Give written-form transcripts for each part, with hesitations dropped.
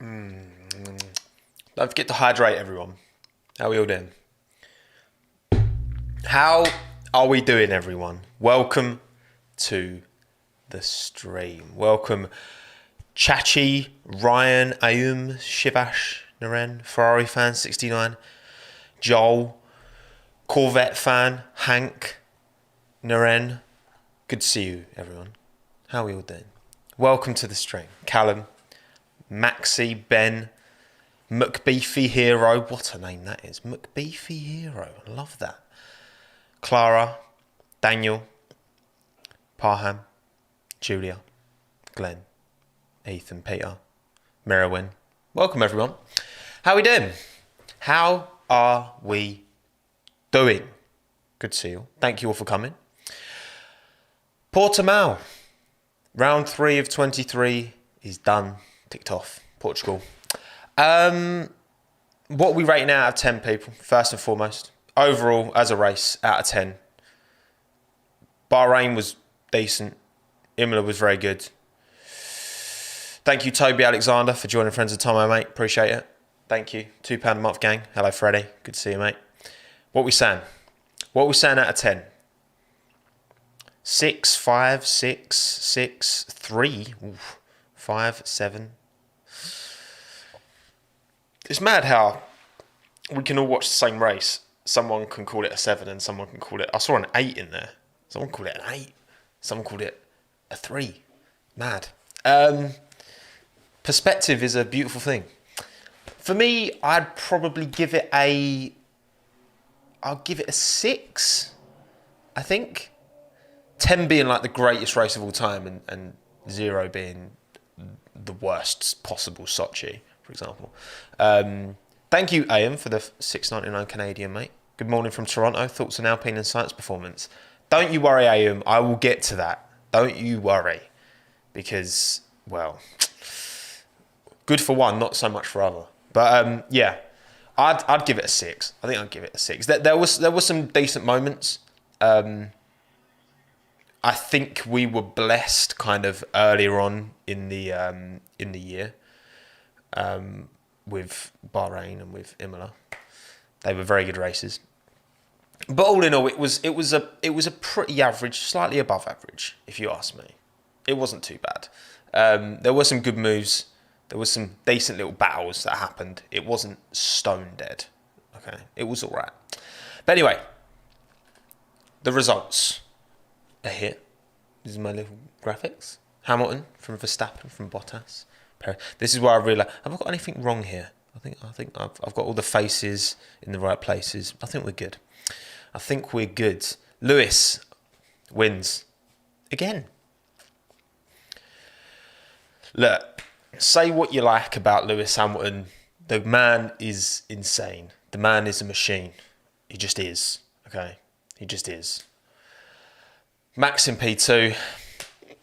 Don't forget to hydrate, everyone. How are we all doing? How are we doing, everyone? Welcome to the stream. Welcome, Chachi, Ryan, Ayum, Shivash, Naren, Ferrari fan 69, Joel, Corvette fan, Hank, Naren. Good to see you, everyone. How are we all doing? Welcome to the stream. Callum, Maxi, Ben, McBeefy Hero. What a name that is. McBeefy Hero. I love that. Clara, Daniel, Parham, Julia, Glenn, Ethan, Peter, Merowyn. Welcome, everyone. How are we doing? How are we doing? Good to see you all. Thank you all for coming. Portimao. Round 3 of 23 is done. Ticked off. Portugal. What are we rating out of 10, people? First and foremost. Overall, as a race, out of 10. Bahrain was decent. Imola was very good. Thank you, Toby Alexander, for joining Friends of Tommo, mate. Appreciate it. Thank you. £2 a month, gang. Hello, Freddie. Good to see you, mate. What we saying? What we saying out of 10? 6, 5, 6, 6, 3, 5, 7. It's mad how we can all watch the same race. Someone can call it a 7 and someone can call it... I saw an 8 in there. Someone called it an 8. Someone called it a 3. Mad. Perspective is a beautiful thing. For me, I'd probably give it a... I'll give it a 6, I think. 10 being like the greatest race of all time and 0 being the worst possible Sochi, for example. Thank you, Ian, for the $6.99 Canadian, mate. Good morning from Toronto. Thoughts on Alpine and Science performance? Don't you worry, Ian. I will get to that. Don't you worry. Because, well, good for one, not so much for other. But, yeah, I'd give it a 6. I think I'd give it a 6. There was some decent moments. I think we were blessed kind of earlier on in the year with Bahrain and with Imola. They were very good races, but all in all, it was a pretty average, slightly above average, if you ask me. It wasn't too bad. There were some good moves. There was some decent little battles that happened. It wasn't stone dead. Okay, it was all right. But anyway, the results are here. These are my little graphics. Hamilton from Verstappen from Bottas. This is where I realise, have I got anything wrong here? I think I've got all the faces in the right places. I think we're good. I think we're good. Lewis wins again. Look, say what you like about Lewis Hamilton. The man is insane. The man is a machine. He just is. Okay, he just is. Max in P2.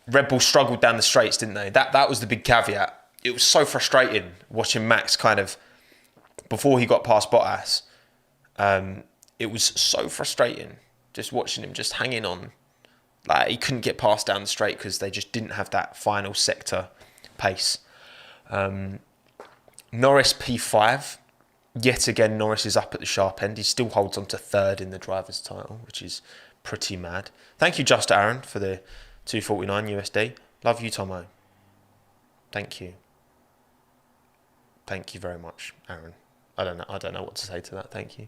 Red Bull struggled down the straights, didn't they? That was the big caveat. It was so frustrating watching Max kind of, before he got past Bottas, it was so frustrating just watching him just hanging on. Like, he couldn't get past down the straight because they just didn't have that final sector pace. Norris P5. Yet again, Norris is up at the sharp end. He still holds on to 3rd in the driver's title, which is pretty mad. Thank you, Just Aaron, for the 249 USD. Love you, Tommo. Thank you. Thank you very much, Aaron. I don't know what to say to that. Thank you.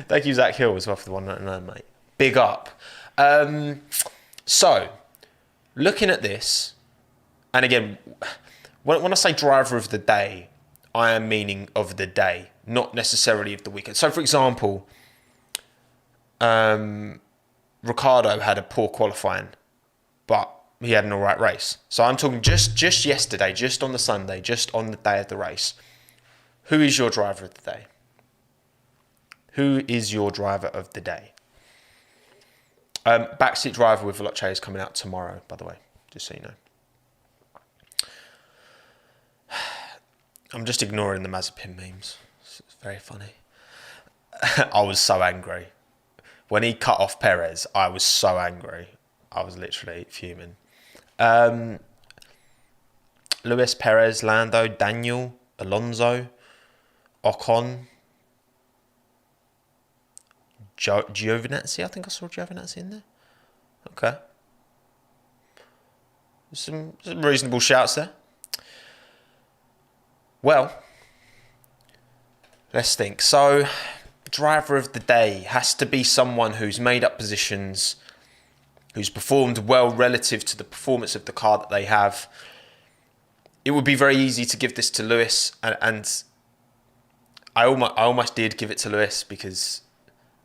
Thank you, Zach Hill, as well, for the 199, mate. Big up. So, looking at this, and again, when I say driver of the day, I am meaning of the day, not necessarily of the weekend. So, for example, Ricciardo had a poor qualifying, but he had an all right race. So I'm talking just yesterday, just on the Sunday, just on the day of the race. Who is your driver of the day? Who is your driver of the day? Backseat Driver with Veloce is coming out tomorrow, by the way, just so you know. I'm just ignoring the Mazepin memes. It's very funny. I was so angry. When he cut off Perez, I was so angry. I was literally fuming. Lewis, Perez, Lando, Daniel, Alonso, Ocon, Giovinazzi. I think I saw Giovinazzi in there. Okay. Some reasonable shouts there. Well, let's think. So, driver of the day has to be someone who's made up positions, who's performed well relative to the performance of the car that they have. It would be very easy to give this to Lewis, and I almost did give it to Lewis because,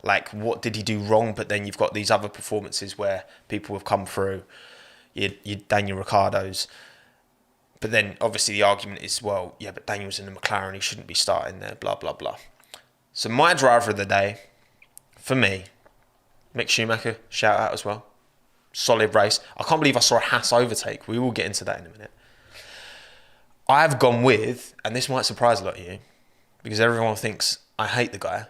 like, what did he do wrong? But then you've got these other performances where people have come through, your Daniel Ricciardo's. But then obviously the argument is, well, yeah, but Daniel's in the McLaren, he shouldn't be starting there, blah, blah, blah. So my driver of the day, for me, Mick Schumacher, shout out as well. Solid race. I can't believe I saw a Haas overtake. We will get into that in a minute. I've gone with, and this might surprise a lot of you, because everyone thinks I hate the guy.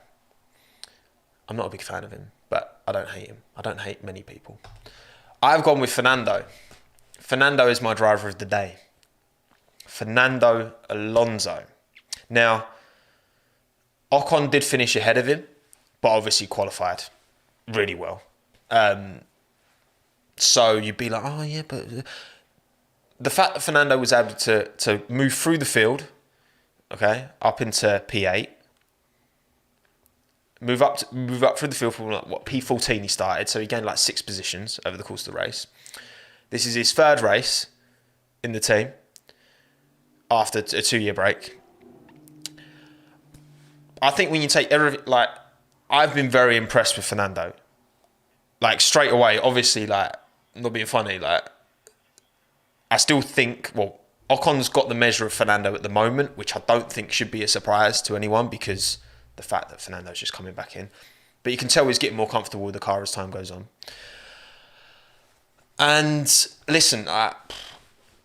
I'm not a big fan of him, but I don't hate him. I don't hate many people. I've gone with Fernando. Fernando is my driver of the day. Fernando Alonso. Now, Ocon did finish ahead of him, but obviously qualified really well. So you'd be like, oh yeah, but the fact that Fernando was able to move through the field, okay, up into P8, move up through the field from what P14 he started, so he gained like 6 positions over the course of the race. This is his 3rd race in the team after a 2-year break. I think when you take everything, like, I've been very impressed with Fernando. Like, straight away, obviously, like, not being funny, like, I still think, well, Ocon's got the measure of Fernando at the moment, which I don't think should be a surprise to anyone because the fact that Fernando's just coming back in. But you can tell he's getting more comfortable with the car as time goes on. And listen,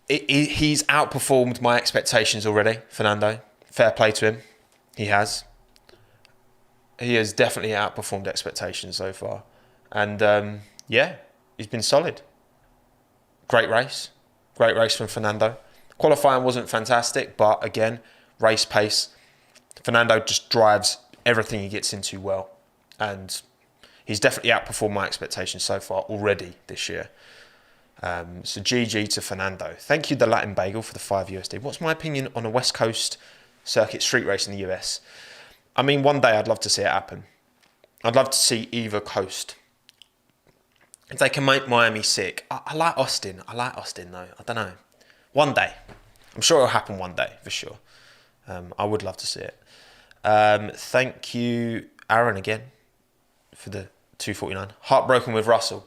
he's outperformed my expectations already, Fernando. Fair play to him. He has. He has definitely outperformed expectations so far. And yeah, he's been solid. Great race. Great race from Fernando. Qualifying wasn't fantastic, but again, race pace. Fernando just drives everything he gets into well. And he's definitely outperformed my expectations so far already this year. So GG to Fernando. Thank you, the Latin Bagel, for the $5 USD. What's my opinion on a West Coast circuit street race in the US? I mean, one day I'd love to see it happen. I'd love to see either coast. If they can make Miami sick. I like Austin. I like Austin, though. I don't know. One day. I'm sure it'll happen one day, for sure. I would love to see it. Thank you, Aaron, again, for the $2.49. Heartbroken with Russell.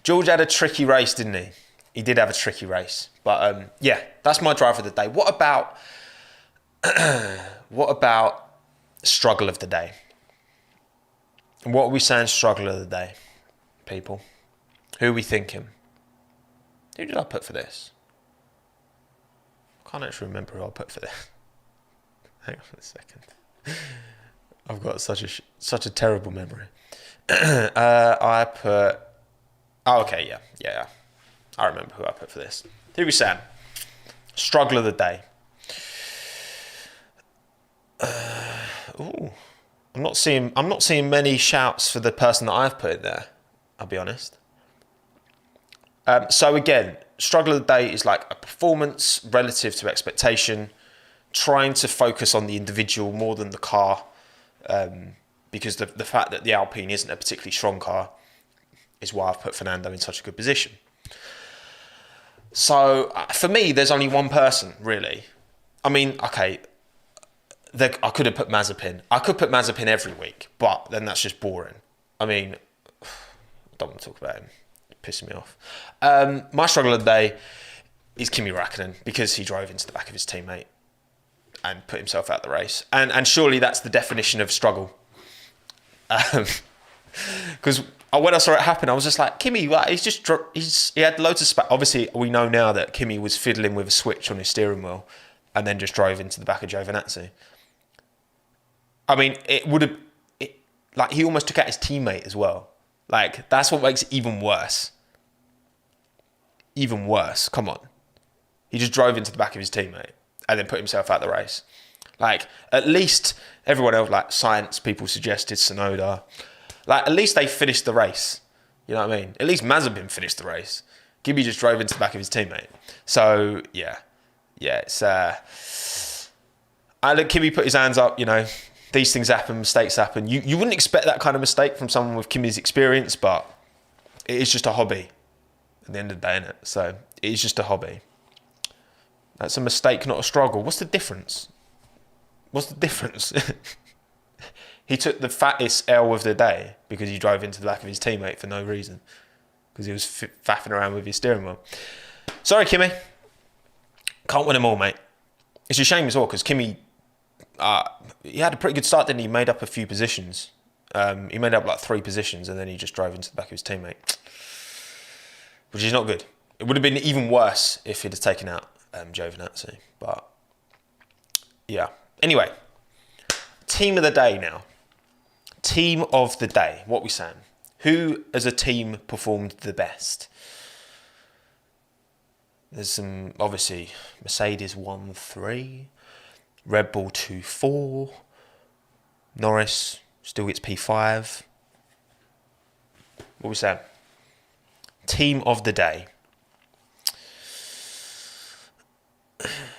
George had a tricky race, didn't he? He did have a tricky race. But yeah, that's my driver of the day. What about struggle of the day? What are we saying struggle of the day, people? Who are we thinking? Who did I put for this? I can't actually remember who I put for this. Hang on a second. I've got such a terrible memory. I put... Oh, okay, yeah. I remember who I put for this. Who are we saying? Struggle of the day. I'm not seeing many shouts for the person that I've put in there, I'll be honest. So again, struggle of the day is like a performance relative to expectation, trying to focus on the individual more than the car, because the fact that the Alpine isn't a particularly strong car is why I've put Fernando in such a good position. So for me, there's only one person, really. I mean, okay, I could have put Mazepin. I could put Mazepin every week, but then that's just boring. I mean, I don't want to talk about him. It's pissing me off. My struggle of the day is Kimi Räikkönen, because he drove into the back of his teammate and put himself out the race. And surely that's the definition of struggle. Because when I saw it happen, I was just like, Kimi, like, he had loads of space. Obviously, we know now that Kimi was fiddling with a switch on his steering wheel and then just drove into the back of Giovinazzi. I mean, like, he almost took out his teammate as well. Like, that's what makes it even worse. Even worse, come on. He just drove into the back of his teammate and then put himself out the race. Like, at least everyone else, like science people suggested Tsunoda, like at least they finished the race. You know what I mean? At least Mazepin finished the race. Kimi just drove into the back of his teammate. So yeah, it's I look, Kimi put his hands up. You know, these things happen, mistakes happen. You wouldn't expect that kind of mistake from someone with Kimi's experience, but it is just a hobby at the end of the day, isn't it? So it is just a hobby. That's a mistake, not a struggle. What's the difference? He took the fattest L of the day because he drove into the back of his teammate for no reason. Because he was faffing around with his steering wheel. Sorry, Kimi. Can't win them all, mate. It's a shame as well because Kimi, he had a pretty good start, didn't he? He made up a few positions. He made up like 3 positions and then he just drove into the back of his teammate. Which is not good. It would have been even worse if he'd have taken out Giovinazzi. But, yeah. Anyway, team of the day now. Team of the day. What are we saying? Who, as a team, performed the best? There's some, obviously, Mercedes 1-3, Red Bull 2-4, Norris still gets P5. What are we saying? Team of the day.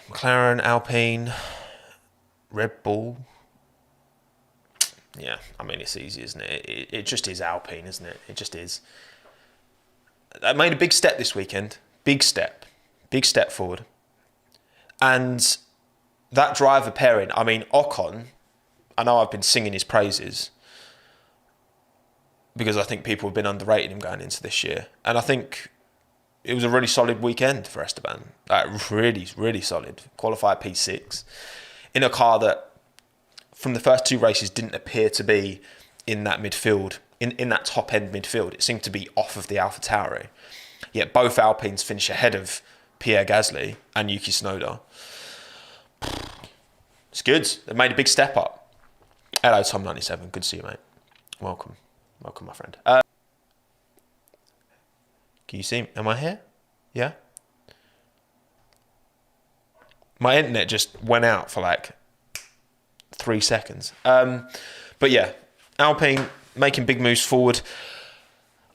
McLaren, Alpine, Red Bull. Yeah, I mean, it's easy, isn't it? It just is Alpine, isn't it? It just is. They made a big step this weekend. Big step forward. And that driver pairing, I mean, Ocon, I know I've been singing his praises because I think people have been underrating him going into this year. And I think it was a really solid weekend for Esteban. Like, really, really solid. Qualified P6 in a car that from the first 2 races didn't appear to be in that midfield, in that top end midfield. It seemed to be off of the AlphaTauri. Yet both Alpines finish ahead of Pierre Gasly and Yuki Tsunoda. It's good. They made a big step up. Hello, Tom97. Good to see you, mate. Welcome, my friend. Can you see me? Am I here? Yeah? My internet just went out for like 3 seconds. But yeah, Alpine making big moves forward.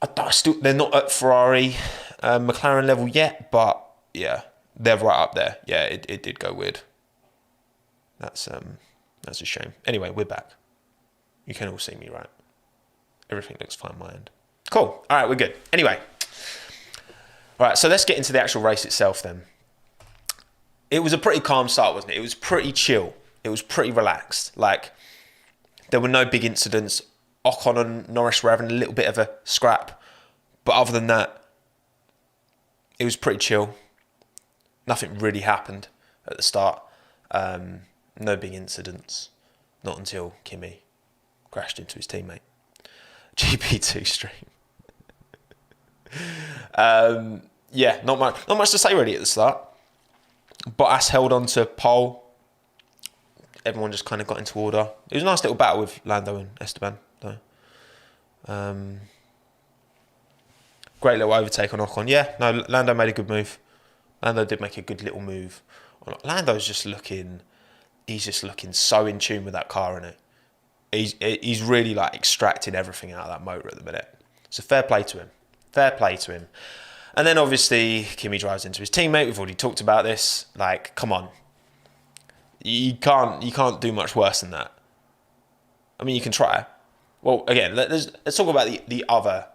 They're not at Ferrari, McLaren level yet, but yeah, they're right up there. Yeah, it did go weird. That's a shame. Anyway, we're back. You can all see me, right? Everything looks fine on my end. Cool. All right, we're good. Anyway. All right, so let's get into the actual race itself then. It was a pretty calm start, wasn't it? It was pretty chill. It was pretty relaxed. Like, there were no big incidents. Ocon and Norris were having a little bit of a scrap. But other than that, it was pretty chill. Nothing really happened at the start. No big incidents. Not until Kimi crashed into his teammate. GP2 stream. Yeah, not much to say really at the start. Bottas held on to pole. Everyone just kind of got into order. It was a nice little battle with Lando and Esteban, though. Great little overtake on Ocon. Yeah, no, Lando made a good move. Lando did make a good little move. Lando's just looking... He's just looking so in tune with that car, isn't he? He's really like extracting everything out of that motor at the minute. So fair play to him. Fair play to him. And then obviously Kimi drives into his teammate. We've already talked about this. Like, come on. You can't do much worse than that. I mean, you can try. Well, again, let's talk about the other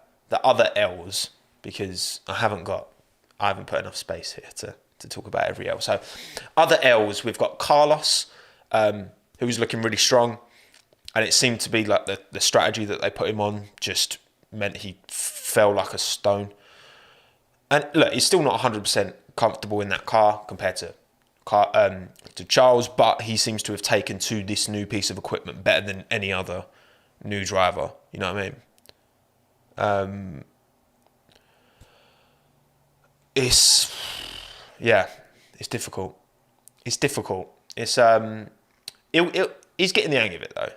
L's, because I haven't put enough space here to talk about every L. So other L's, we've got Carlos, who was looking really strong, and it seemed to be like the strategy that they put him on just meant he fell like a stone. And look, he's still not 100% comfortable in that car compared to Charles, but he seems to have taken to this new piece of equipment better than any other new driver. You know what I mean? It's difficult. It's difficult. It's he's getting the hang of it though.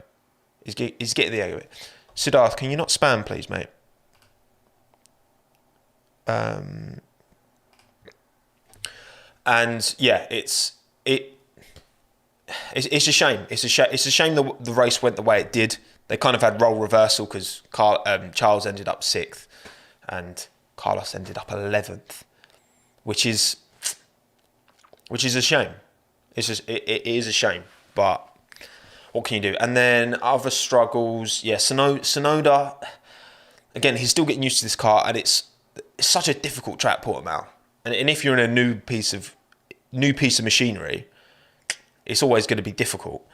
He's getting the hang of it. Siddharth, can you not spam, please, mate? And yeah, it's a shame. It's a shame the race went the way it did. They kind of had role reversal because Charles ended up 6th and Carlos ended up 11th, which is a shame. It is a shame, but what can you do? And then other struggles, yeah. Sonoda, again, he's still getting used to this car, and it's such a difficult track, Portimao. And if you're in a new piece of machinery, it's always going to be difficult.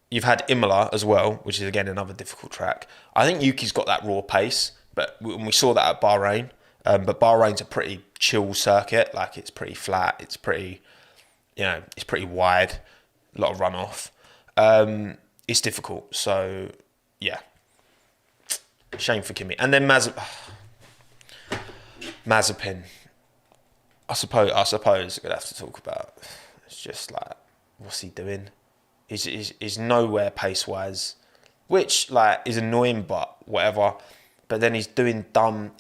You've had Imola as well, which is again another difficult track. I think Yuki's got that raw pace, but we saw that at Bahrain. But Bahrain's a pretty chill circuit. Like, it's pretty flat. It's pretty, it's pretty wide. A lot of runoff. It's difficult. So, yeah. Shame for Kimi. And then Mazepin. I suppose we're going to have to talk about. It's just like, what's he doing? He's nowhere pace-wise, which like is annoying, but whatever. But then he's doing dumb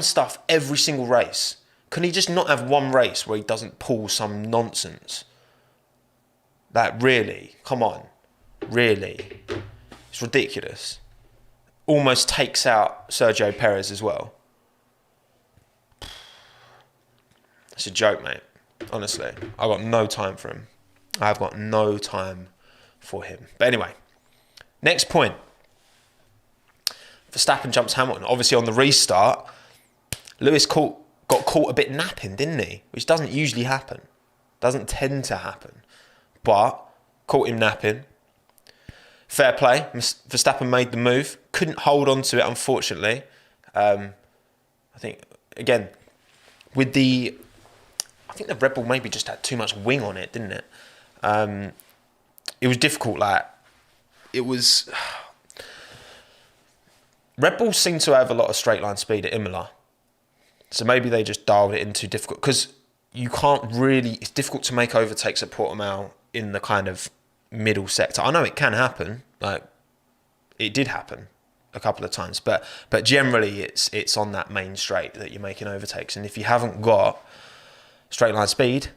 stuff every single race. Can he just not have one race where he doesn't pull some nonsense? Like, really? Come on. Really? It's ridiculous. Almost takes out Sergio Perez as well. It's a joke, mate. Honestly. I've got no time for him. I've got no time for him. But anyway, next point. Verstappen jumps Hamilton. Obviously, on the restart, Lewis got caught a bit napping, didn't he? Which doesn't usually happen. Doesn't tend to happen. But caught him napping. Fair play. Verstappen made the move. Couldn't hold on to it, unfortunately. I think, again, I think the Red Bull maybe just had too much wing on it, didn't it? It was difficult. Like, it was... Red Bull seemed to have a lot of straight line speed at Imola. So maybe they just dialed it in too difficult. Because you can't really... It's difficult to make overtakes at Portimao in the kind of middle sector. I know it can happen. Like, it did happen a couple of times. But generally, it's on that main straight that you're making overtakes. And if you haven't got straight line speed,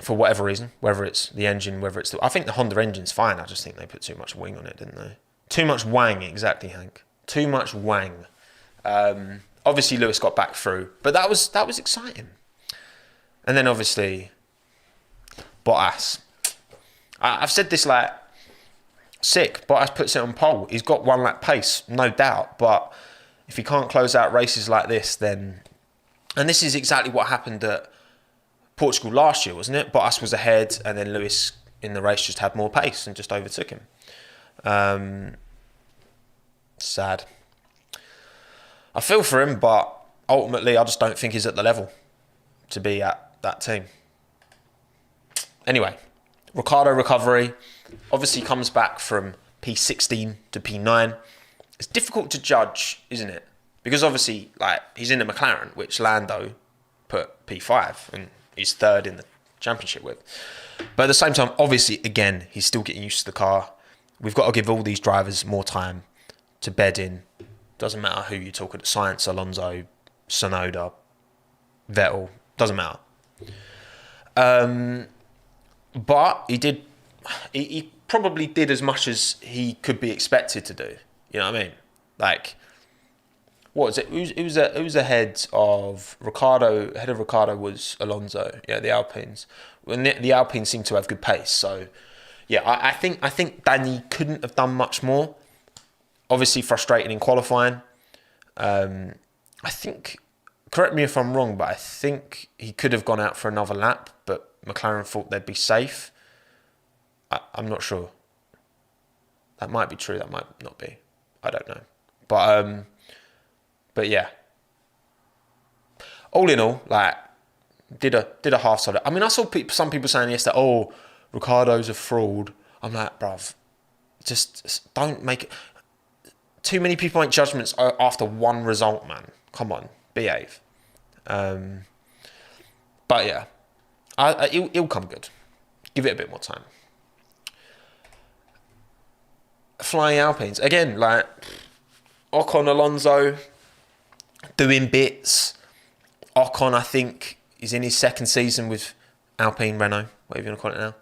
for whatever reason, whether it's the engine, I think the Honda engine's fine. I just think they put too much wing on it, didn't they? Too much wang, exactly, Hank. Too much wang. Obviously, Lewis got back through, but that was exciting. And then obviously, Bottas. I've said this like sick. Bottas puts it on pole. He's got 1 lap pace, no doubt. But if he can't close out races like this, then... And this is exactly what happened at Portugal last year, wasn't it? Bottas was ahead, and then Lewis in the race just had more pace and just overtook him. Sad. I feel for him, but ultimately I just don't think he's at the level to be at that team. Anyway, Ricciardo recovery. Obviously comes back from P16 to P9. It's difficult to judge, isn't it? Because obviously, like, he's in a McLaren, which Lando put P5 and he's 3rd in the championship with. But at the same time, obviously, again, he's still getting used to the car. We've got to give all these drivers more time to bed in. Doesn't matter who you're talking to. Sainz, Alonso, Tsunoda, Vettel. Doesn't matter. But he probably did as much as he could be expected to do. You know what I mean? Like, what was it? Who's ahead of Ricciardo? Ahead of Ricciardo was Alonso. Yeah, the Alpines. And the Alpines seem to have good pace. So, yeah, I think Danny couldn't have done much more. Obviously frustrating in qualifying. I think, correct me if I'm wrong, but I think he could have gone out for another lap, but McLaren thought they'd be safe. I'm not sure. That might be true. That might not be. I don't know. But yeah. All in all, like, did a half solid. I mean, I saw some people saying yesterday, "Oh, Ricciardo's a fraud." I'm like, bruv, just don't make it. Too many people make judgments after one result, man. Come on, behave. But yeah, it'll come good. Give it a bit more time. Flying Alpines again, like Ocon, Alonso doing bits. Ocon, I think, is in his second season with Alpine, Renault, whatever you want to call it now.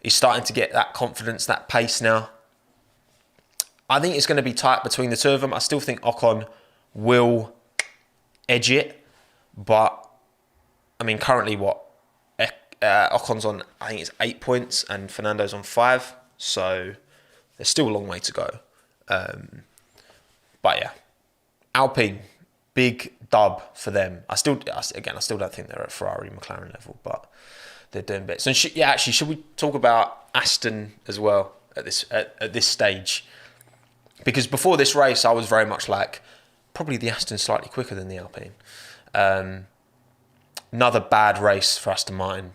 He's starting to get that confidence, that pace now. I think it's going to be tight between the two of them. I still think Ocon will edge it, but I mean, currently Ocon's on, I think it's 8 points and Fernando's on 5, so there's still a long way to go. But yeah, Alpine, big dub for them. I still don't think they're at Ferrari, McLaren level, but they're doing bits. And should we talk about Aston as well at this stage? Because before this race, I was very much like, probably the Aston's slightly quicker than the Alpine. Another bad race for Aston Martin.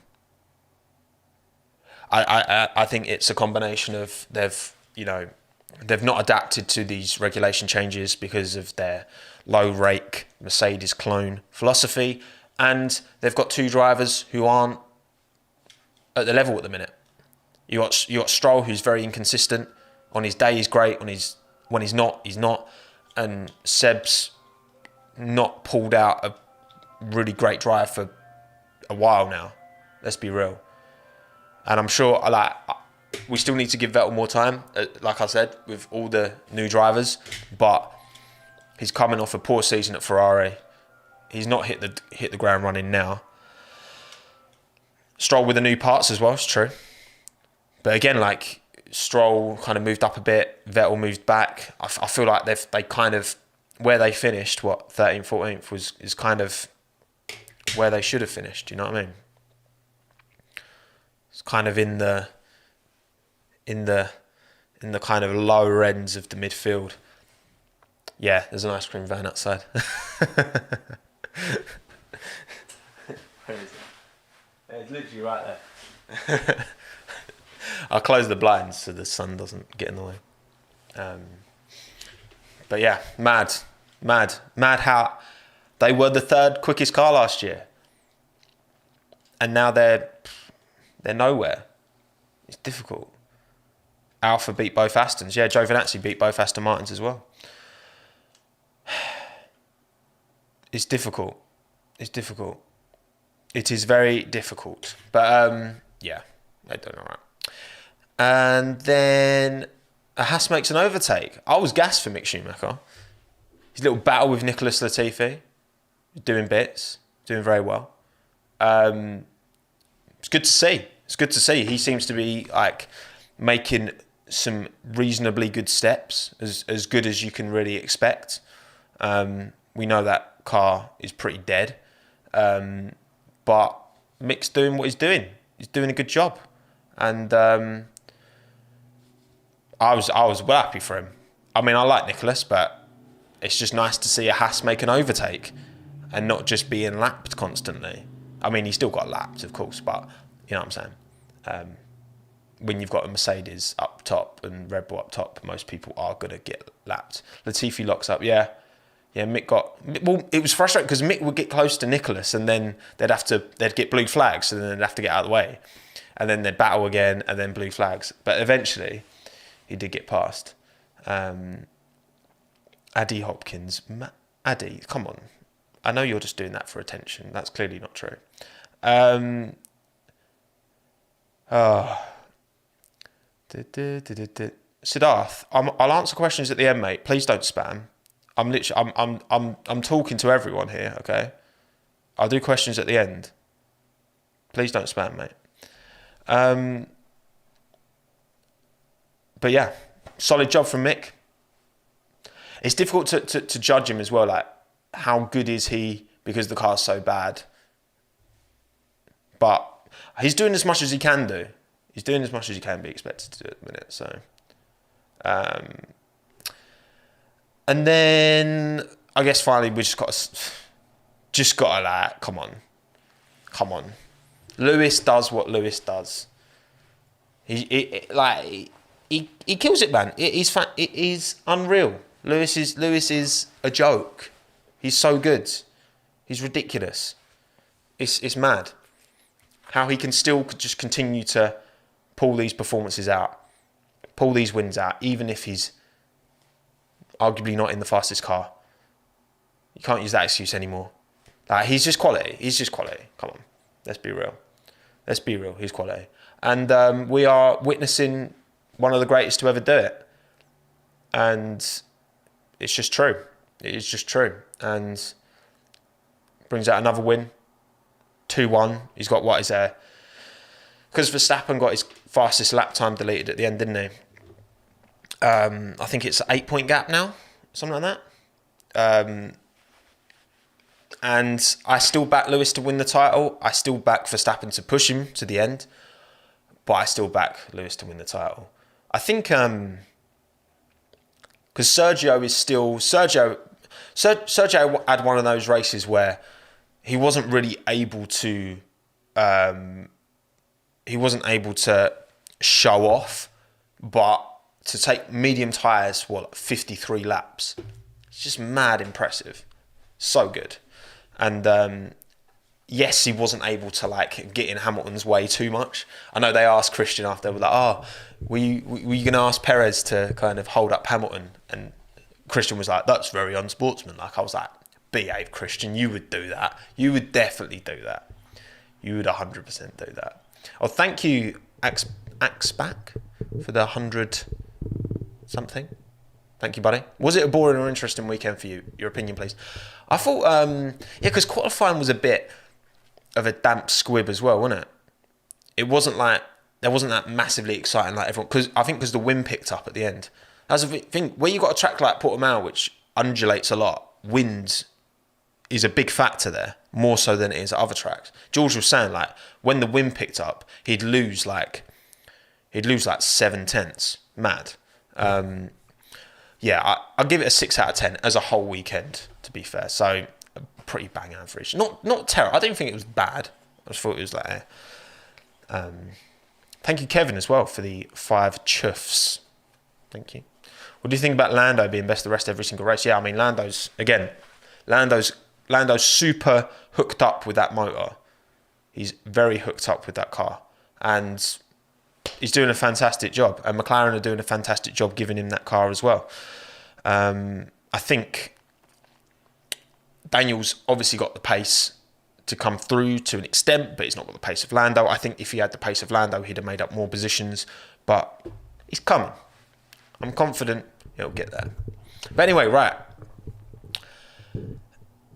I think it's a combination of they've not adapted to these regulation changes because of their low rake Mercedes clone philosophy, and they've got two drivers who aren't at the level at the minute. You got Stroll, who's very inconsistent. On his day, he's great. When he's not, he's not. And Seb's not pulled out a really great drive for a while now. Let's be real. And I'm sure, we still need to give Vettel more time, like I said, with all the new drivers. But he's coming off a poor season at Ferrari. He's not hit the ground running now. Stroll with the new parts as well, it's true. But again, Stroll kind of moved up a bit, Vettel moved back. I feel like they kind of, where they finished, 13th, 14th, is kind of where they should have finished, you know what I mean? It's kind of in the kind of lower ends of the midfield. Yeah, there's an ice cream van outside. Where is it? It's literally right there. I'll close the blinds so the sun doesn't get in the way. But yeah, mad how they were the third quickest car last year, and now they're nowhere. It's difficult. Alfa beat both Astons. Yeah, Giovinazzi beat both Aston Martins as well. It's difficult. It is very difficult. But yeah, they're doing all right. And then Haas makes an overtake. I was gassed for Mick Schumacher. His little battle with Nicholas Latifi, doing bits, doing very well. It's good to see. He seems to be making some reasonably good steps, as good as you can really expect. We know that car is pretty dead, but Mick's doing what he's doing. He's doing a good job, and I was well happy for him. I mean, I like Nicholas, but it's just nice to see a Haas make an overtake and not just being lapped constantly. I mean, he still got lapped, of course, but you know what I'm saying. When you've got a Mercedes up top and Red Bull up top, most people are going to get lapped. Latifi locks up, yeah, Mick it was frustrating because Mick would get close to Nicholas and then they'd get blue flags, and then they'd have to get out of the way. And then they'd battle again and then blue flags. But eventually, he did get past. Addy Hopkins. Addy, come on. I know you're just doing that for attention. That's clearly not true. Siddharth, I'll answer questions at the end, mate. Please don't spam. I'm talking to everyone here, okay? I'll do questions at the end. Please don't spam, mate. But yeah, solid job from Mick. It's difficult to judge him as well, how good is he because the car's so bad. But he's doing as much as he can do. He's doing as much as he can be expected to do at the minute. So, and then I guess finally we just got to come on. Lewis does what Lewis does. He kills it, man. It is unreal. Lewis is a joke. He's so good. He's ridiculous. It's mad how he can still just continue to pull these performances out, pull these wins out, even if he's arguably not in the fastest car. You can't use that excuse anymore. Like, he's just quality. He's just quality. Come on, let's be real. Let's be real. He's quality, and we are witnessing one of the greatest to ever do it. And it's just true. It is just true. And brings out another win. 2-1. He's got what is there? Because Verstappen got his fastest lap time deleted at the end, didn't he? I think it's an 8-point gap now, something like that. And I still back Lewis to win the title. I still back Verstappen to push him to the end. But I still back Lewis to win the title. I think because Sergio is still... Sergio had one of those races where he wasn't really able to... he wasn't able to show off, but to take medium tyres, like 53 laps, it's just mad impressive. So good. And yes, he wasn't able to like get in Hamilton's way too much. I know they asked Christian after, they were like, oh, were you going to ask Perez to kind of hold up Hamilton? And Christian was like, that's very unsportsmanlike. I was like, behave, Christian, you would do that. You would definitely do that. You would 100% do that. Oh, thank you, Axback, for the 100 something. Thank you, buddy. Was it a boring or interesting weekend for you? Your opinion, please. I thought, because qualifying was a bit of a damp squib as well, wasn't it? It wasn't like, there wasn't that massively exciting like everyone, because the wind picked up at the end. That's the thing, where you got a track like Portimao, which undulates a lot, wind is a big factor there, more so than it is at other tracks. George was saying, like, when the wind picked up, he'd lose like 7/10. Mad. Yeah, I'll give it a 6 out of 10 as a whole weekend, to be fair. So, a pretty bang average. Not terrible. I didn't think it was bad. I just thought it was like... Thank you, Kevin, as well, for the 5 chuffs. Thank you. What do you think about Lando being best of the rest every single race? Yeah, I mean, Lando's super hooked up with that motor. He's very hooked up with that car. And he's doing a fantastic job. And McLaren are doing a fantastic job giving him that car as well. I think Daniel's obviously got the pace to come through to an extent, but he's not got the pace of Lando. I think if he had the pace of Lando, he'd have made up more positions. But he's coming. I'm confident he'll get there. But anyway, right.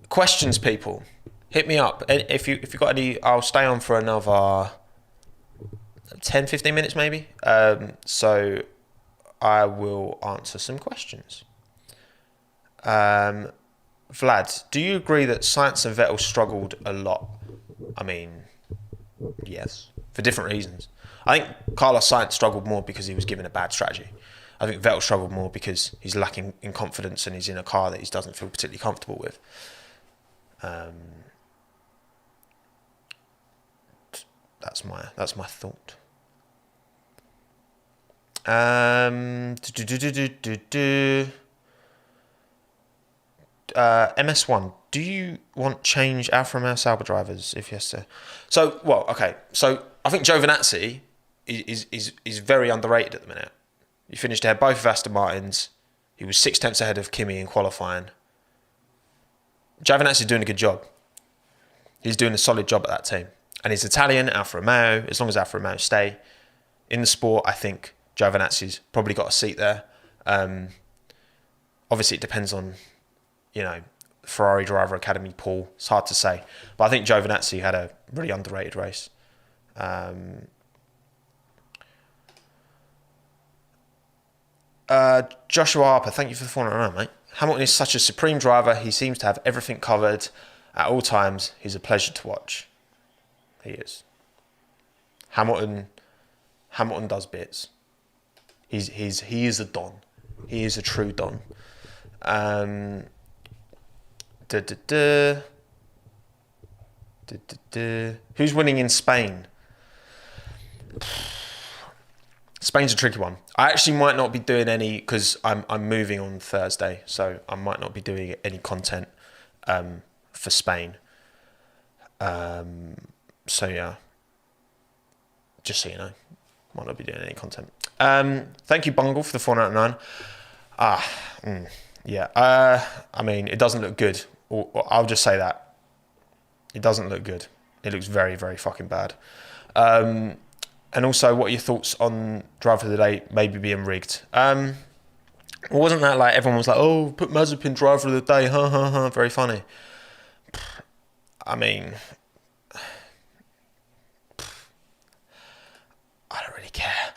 Questions, people. Hit me up. If you got any, I'll stay on for another 10, 15 minutes maybe. So I will answer some questions. Vlad, do you agree that Sainz and Vettel struggled a lot? I mean, yes, for different reasons. I think Carlos Sainz struggled more because he was given a bad strategy. I think Vettel struggled more because he's lacking in confidence and he's in a car that he doesn't feel particularly comfortable with. That's my thought. MS1, do you want change Alfa Romeo Sauber drivers? If yes, sir. So, well, okay. So I think Giovinazzi is very underrated at the minute. He finished ahead both of Aston Martins. He was 6/10 ahead of Kimi in qualifying. Giovinazzi's doing a good job. He's doing a solid job at that team. And he's Italian, Alfa Romeo. As long as Alfa Romeo stay in the sport, I think Giovinazzi's probably got a seat there. Obviously, it depends on, Ferrari Driver Academy pool. It's hard to say. But I think Giovinazzi had a really underrated race. Joshua Harper, thank you for the 409, mate. Hamilton is such a supreme driver. He seems to have everything covered at all times. He's a pleasure to watch. He is. Hamilton does bits. He is a don. He is a true don. Who's winning in Spain? Spain's a tricky one. I actually might not be doing any because I'm moving on Thursday, so I might not be doing any content for Spain. So yeah, just so you know, might not be doing any content. Thank you, Bungle, for the 499. Yeah. I mean, it doesn't look good. I'll just say that. It doesn't look good. It looks very, very fucking bad. And also, what are your thoughts on driver of the day maybe being rigged? Wasn't that like everyone was like, oh, put Mazepin driver of the day, ha ha ha, very funny. I mean, I don't really care.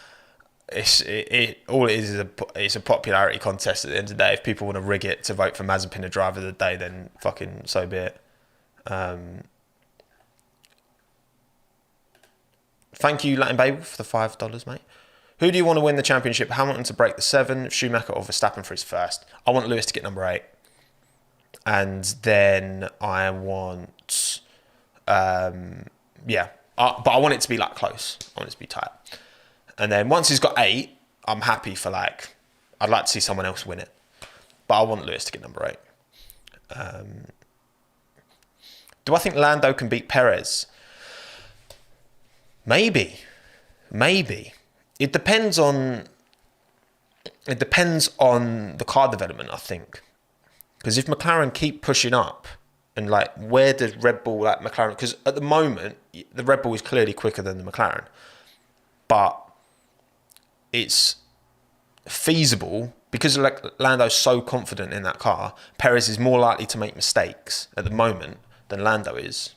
All it is it's a popularity contest at the end of the day. If people want to rig it to vote for Mazepin a driver of the day, then fucking so be it. Thank you, Latin Baby, for the $5, mate. Who do you want to win the championship? Hamilton to break the 7, Schumacher or Verstappen for his first? I want Lewis to get number 8. And then I want... but I want it to be like close. I want it to be tight. And then once he's got 8, I'm happy for like... I'd like to see someone else win it. But I want Lewis to get number 8. Do I think Lando can beat Perez? Maybe. It depends on the car development, I think. Because if McLaren keep pushing up, and like, where does Red Bull, like McLaren? Because at the moment, the Red Bull is clearly quicker than the McLaren, but it's feasible because like Lando's so confident in that car. Perez is more likely to make mistakes at the moment than Lando is.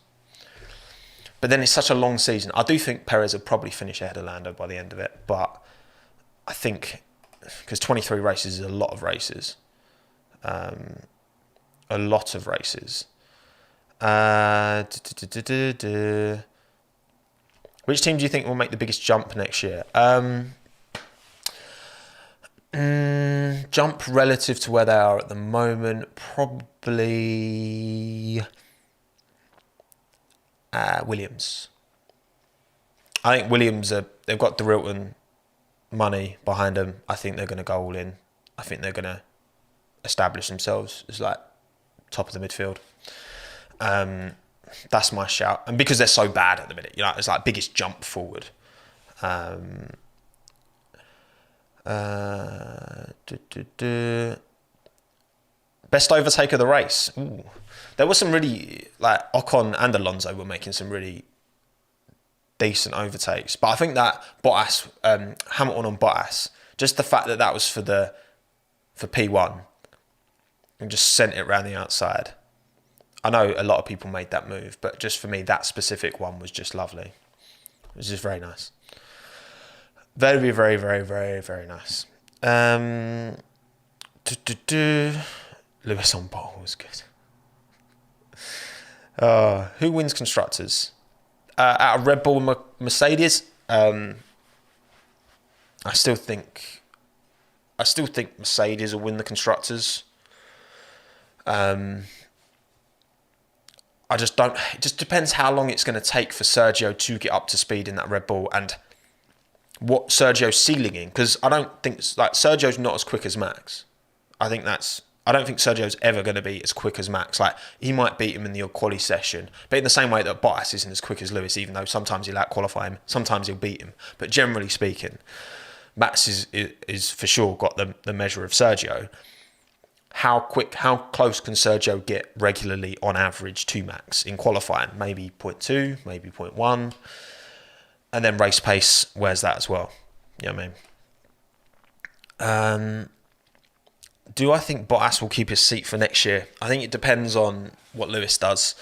But then it's such a long season. I do think Perez will probably finish ahead of Lando by the end of it. But I think, because 23 races is a lot of races. Which team do you think will make the biggest jump next year? Jump relative to where they are at the moment, probably... Williams. I think Williams they've got DeRilton money behind them. I think they're going to go all in. I think they're going to establish themselves as like top of the midfield. That's my shout. And because they're so bad at the minute, it's like biggest jump forward. Best overtake of the race. Ooh. There was some really, like, Ocon and Alonso were making some really decent overtakes. But I think that Bottas, Hamilton on Bottas, just the fact that was for P1 and just sent it around the outside. I know a lot of people made that move, but just for me, that specific one was just lovely. It was just very nice. Very, very, very, very, very nice. Lewis on pole was good. Who wins constructors? Out of Red Bull and Mercedes, I still think Mercedes will win the constructors. I just don't. It just depends how long it's going to take for Sergio to get up to speed in that Red Bull and what Sergio's ceiling in. Because I don't think Sergio's not as quick as Max. I don't think Sergio's ever going to be as quick as Max. Like, he might beat him in the quali session, but in the same way that Bottas isn't as quick as Lewis, even though sometimes he'll out-qualify him, sometimes he'll beat him. But generally speaking, Max is for sure got the measure of Sergio. How close can Sergio get regularly on average to Max in qualifying? Maybe 0.2, maybe 0.1. And then race pace, where's that as well? You know what I mean? Do I think Bottas will keep his seat for next year? I think it depends on what Lewis does.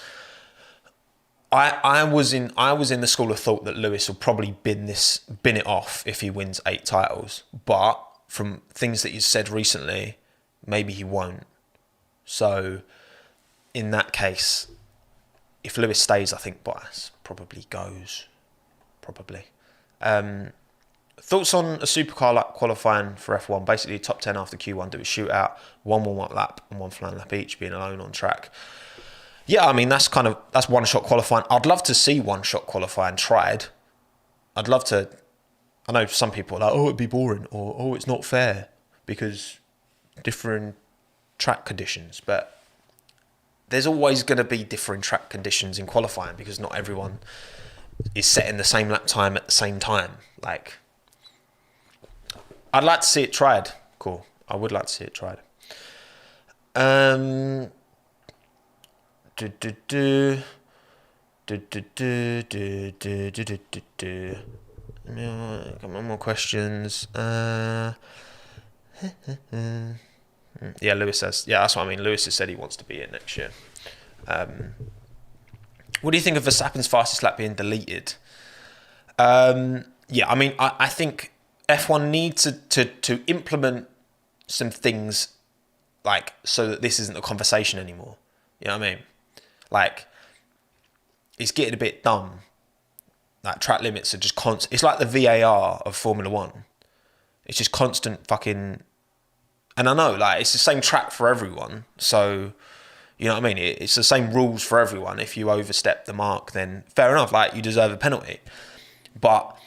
I was in the school of thought that Lewis will probably bin it off if he wins 8 titles. But from things that he's said recently, maybe he won't. So in that case, if Lewis stays, I think Bottas probably goes. Probably. Thoughts on a supercar like qualifying for F1? Basically, top 10 after Q1, do a shootout, one warm-up lap and one flying lap each, being alone on track. Yeah, I mean, that's one-shot qualifying. I'd love to see one-shot qualifying tried. I'd love to... I know some people are like, oh, it'd be boring, or oh, it's not fair because different track conditions. But there's always going to be different track conditions in qualifying because not everyone is setting the same lap time at the same time. Like... I'd like to see it tried. Cool. I would like to see it tried. Do, do, do, do, do, do, do, do, do. Got more questions. Yeah, Lewis says. Yeah, that's what I mean. Lewis has said he wants to be in next year. What do you think of Verstappen's fastest lap being deleted? Yeah, I mean, I think F1 needs to implement some things like so that this isn't a conversation anymore. You know what I mean? Like, it's getting a bit dumb. Like, track limits are just constant. It's like the VAR of Formula One. It's just constant fucking. And I know, like, it's the same track for everyone. So, you know what I mean? It's the same rules for everyone. If you overstep the mark, then fair enough. Like, you deserve a penalty. But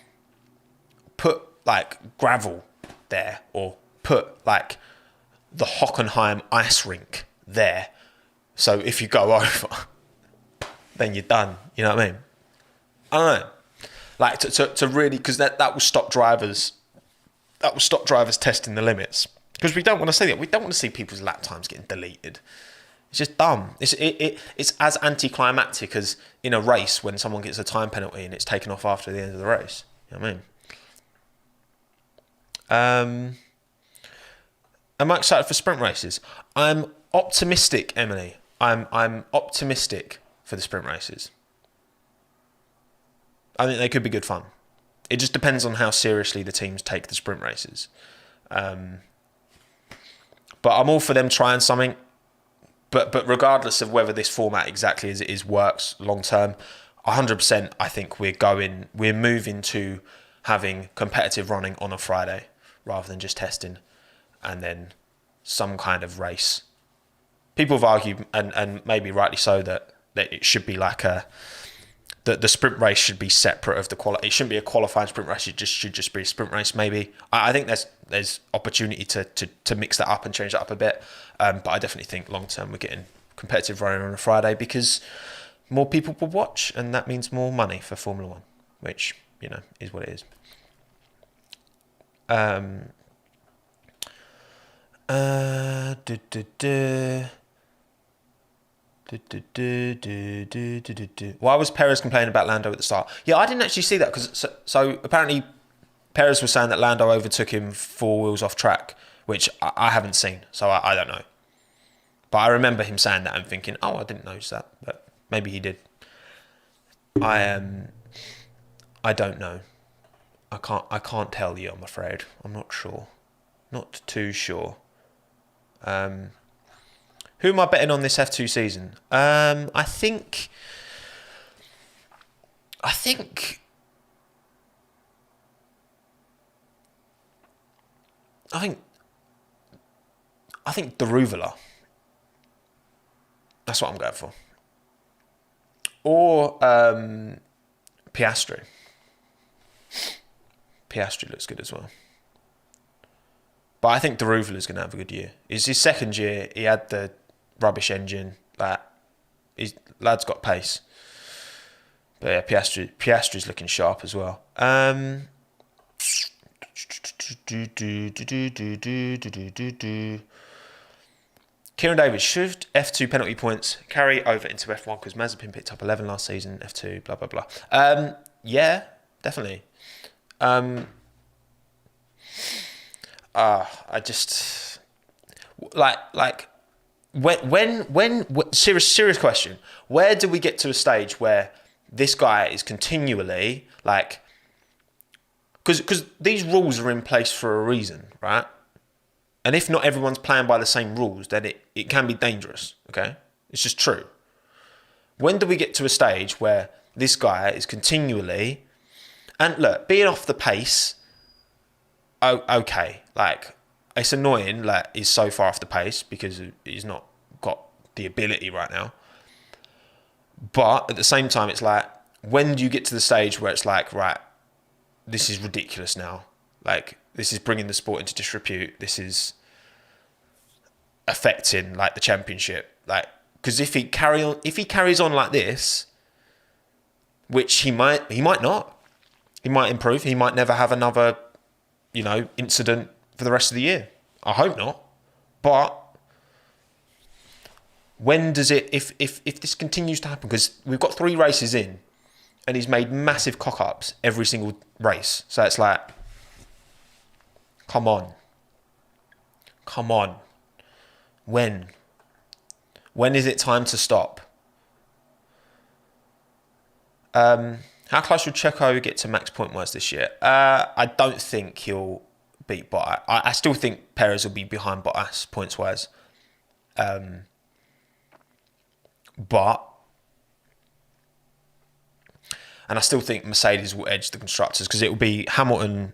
put, like, gravel there. Or put, like, the Hockenheim ice rink there. So if you go over, then you're done. You know what I mean? I don't know. Like, to really... Because that will stop drivers... That will stop drivers testing the limits. Because we don't want to see that. We don't want to see people's lap times getting deleted. It's just dumb. It's as anticlimactic as in a race when someone gets a time penalty and it's taken off after the end of the race. You know what I mean? Am I excited for sprint races? I'm optimistic, Emily. I'm optimistic for the sprint races. I think they could be good fun. It just depends on how seriously the teams take the sprint races. But I'm all for them trying something. But regardless of whether this format exactly as it is works long term, 100% I think we're moving to having competitive running on a Friday rather than just testing and then some kind of race. People have argued, and maybe rightly so, that it should be like the sprint race should be separate of the quality. It shouldn't be a qualifying sprint race. It should just be a sprint race. Maybe I think there's opportunity to mix that up and change that up a bit. But I definitely think long term we're getting competitive running on a Friday because more people will watch, and that means more money for Formula One, which is what it is. Why was Perez complaining about Lando at the start? Yeah, I didn't actually see that because so apparently Perez was saying that Lando overtook him 4 wheels off track, which I haven't seen, so I don't know. But I remember him saying that and thinking, oh, I didn't notice that, but maybe he did. I don't know. I can't tell you, I'm afraid. I'm not sure. Not too sure. Who am I betting on this F2 season? I think Daruvula. That's what I'm going for. Or Piastri. Piastri looks good as well. But I think Daruvula is going to have a good year. It's his second year. He had the rubbish engine. Lad's got pace. But yeah, Piastri's looking sharp as well. Kieran David, should F2 penalty points carry over into F1 because Mazepin picked up 11 last season, F2, blah, blah, blah. Yeah, definitely. I just when serious question. Where do we get to a stage where this guy is continually because these rules are in place for a reason, right? And if not everyone's playing by the same rules, then it can be dangerous, okay? It's just true. When do we get to a stage where this guy is continually... And look, being off the pace, okay. It's annoying, he's so far off the pace because he's not got the ability right now. But at the same time, it's when do you get to the stage where it's right, this is ridiculous now. This is bringing the sport into disrepute. This is affecting the championship. Because if he carries on like this, which he might not. He might improve. He might never have another, incident for the rest of the year. I hope not. But When does it, if this continues to happen, because we've got 3 races in and he's made massive cock-ups every single race. So it's like, come on. Come on. When? When is it time to stop? How close will Checo get to max point-wise this year? I don't think he'll beat Bottas. I still think Perez will be behind Bottas points-wise. And I still think Mercedes will edge the constructors, because it will be Hamilton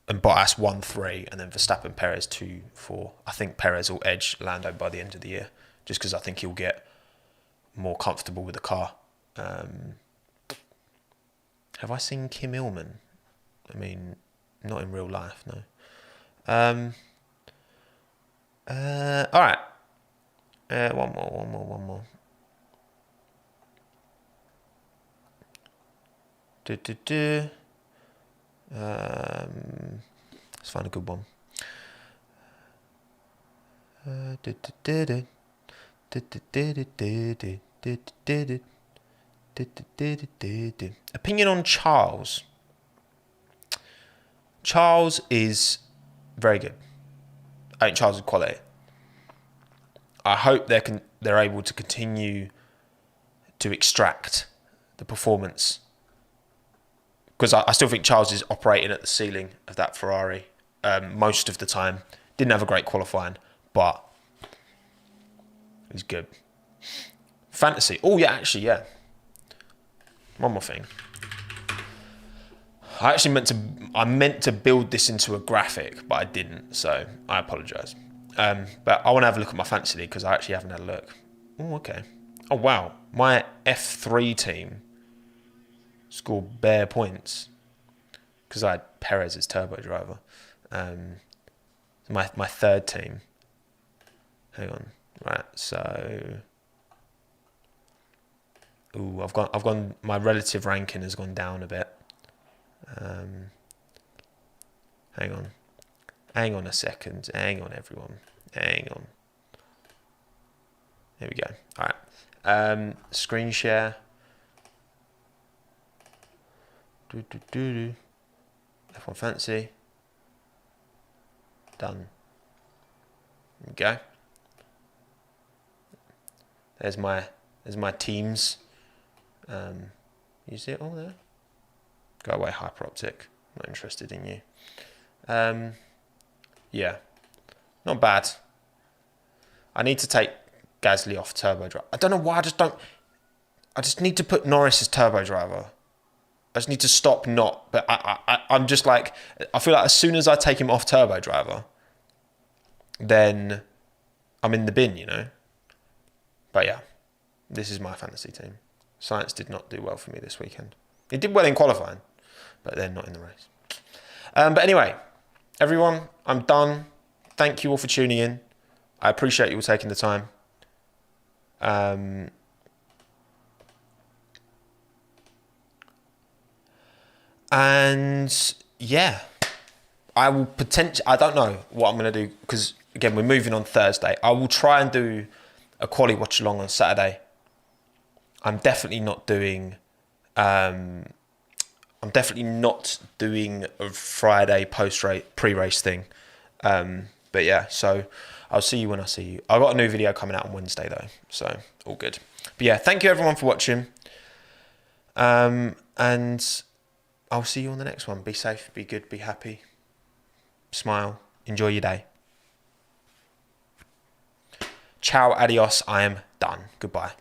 and Bottas 1-3, and then Verstappen, Perez 2-4. I think Perez will edge Lando by the end of the year, just because I think he'll get more comfortable with the car. Have I seen Kim Illman? I mean, not in real life, no. All right. One more. Let's find a good one. Opinion on Charles. Charles is very good. I think Charles is quality. I hope they're able to continue to extract the performance, because I still think Charles is operating at the ceiling of that Ferrari most of the time. Didn't have a great qualifying, but he's good. Fantasy. Oh yeah, actually, yeah. One more thing. I meant to build this into a graphic, but I didn't, so I apologise. But I want to have a look at my fantasy league, because I actually haven't had a look. Oh, okay. Oh wow, my F3 team scored bare points because I had Perez as turbo driver. My third team. Hang on, right? So, I've gone. My relative ranking has gone down a bit. Hang on a second. Hang on, everyone. Hang on. There we go. All right. Screen share. F1 Fantasy. Done. There we go. There's my teams. You see it all there? Go away, Hyperoptic. Not interested in you. Yeah. Not bad. I need to take Gasly off turbo driver. I don't know why I just need to put Norris as turbo driver. I just need to stop not. But I'm just like, I feel like as soon as I take him off turbo driver, then I'm in the bin, you know. But yeah, this is my fantasy team. Science did not do well for me this weekend. It did well in qualifying, but then not in the race. But anyway, everyone, I'm done. Thank you all for tuning in. I appreciate you all taking the time. And yeah, I will I don't know what I'm going to do, because again, we're moving on Thursday. I will try and do a quali watch along on Saturday. I'm definitely not doing a Friday pre-race thing. But yeah, so I'll see you when I see you. I've got a new video coming out on Wednesday though, so all good. But yeah, thank you everyone for watching. And I'll see you on the next one. Be safe, be good, be happy. Smile, enjoy your day. Ciao, adios, I am done. Goodbye.